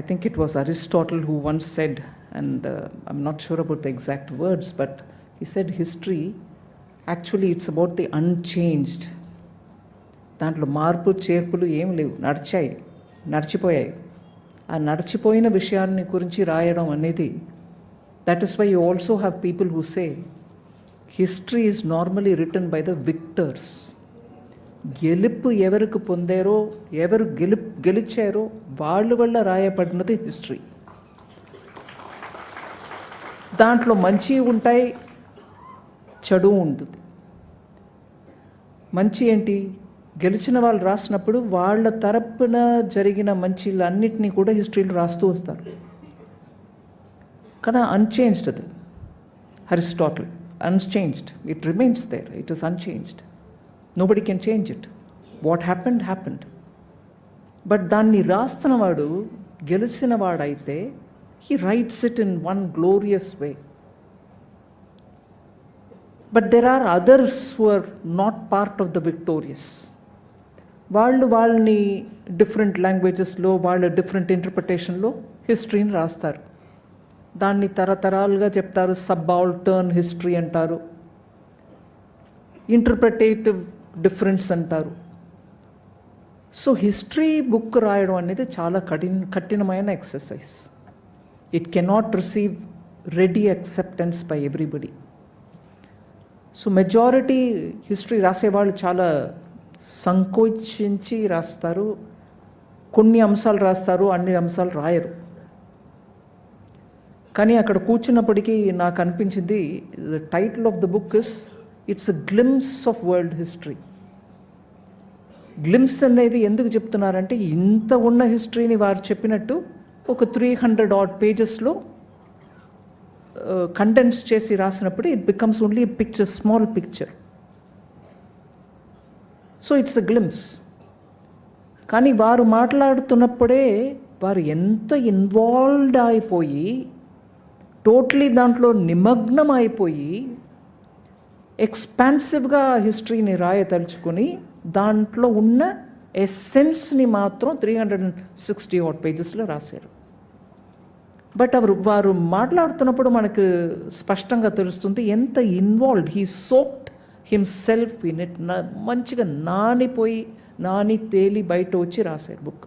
I think it was Aristotle who once said, and I'm not sure about the exact words, but he said history, actually it's about the unchanged. దాంట్లో మార్పు చేర్పులు ఏం లేవు, నడిచిపోయాయి. ఆ నడిచిపోయిన విషయాన్ని గురించి రాయడం అనేది, that is why you also have people who say history is normally written by the victors. గెలుపు ఎవరికి పొందారో, ఎవరు గెలిచారో వాళ్ళ వల్ల రాయబడినది హిస్టరీ. దాంట్లో మంచి ఉంటాయి, చెడు ఉంటుంది. మంచి ఏంటి? గెలిచిన వాళ్ళు రాసినప్పుడు వాళ్ళ తరపున జరిగిన మంచిలన్నిటినీ కూడా హిస్టరీలో రాస్తూ వస్తారు. కానీ అన్చేంజ్డ్ అది. Aristotle unchanged, it remains there, it is unchanged. Nobody can change it. What happened happened. But దాన్ని రాస్తున్నవాడు గెలిచిన వాడైతే he writes it in one glorious way. But there are others who are not part of the victorious. వాళ్ళని different లాంగ్వేజెస్లో, వాళ్ళ different ఇంటర్ప్రిటేషన్లో హిస్టరీని రాస్తారు. దాన్ని తరతరాలుగా చెప్తారు. సబాల్టర్న్ హిస్టరీ అంటారు, ఇంటర్ప్రిటేటివ్ డిఫరెన్స్ అంటారు. సో హిస్టరీ బుక్ రాయడం అనేది చాలా కఠినమైన exercise. It cannot receive ready acceptance by everybody. So majority history రాసేవాళ్ళు చాలా సంకోచించి రాస్తారు. కొన్ని అంశాలు రాస్తారు, అన్ని అంశాలు రాయరు. కానీ అక్కడ కూర్చున్నప్పటికీ నాకు అనిపించింది, the title of the book is it's a glimpse of world history. Glimpse అనేది ఎందుకు చెప్తున్నారంటే, ఇంత ఉన్న హిస్టరీని వారు చెప్పినట్టు ఒక 300 odd పేజెస్లో కండెన్స్ చేసి రాసినప్పుడు it becomes only a picture, small picture. So it's a glimpse. కానీ వారు మాట్లాడుతున్నప్పుడే వారు ఎంత ఇన్వాల్వ్డ్ అయిపోయి, టోటలీ దాంట్లో నిమగ్నం అయిపోయి, ఎక్స్పాన్సివ్గా హిస్టరీని రాయదలుచుకొని దాంట్లో ఉన్న ఎస్సెన్స్ని మాత్రం 360 odd పేజెస్లో రాశారు. బట్ వారు మాట్లాడుతున్నప్పుడు మనకు స్పష్టంగా తెలుస్తుంది ఎంత involved. He soaked himself in it. మంచిగా నాని తేలి బయట వచ్చి రాశారు బుక్.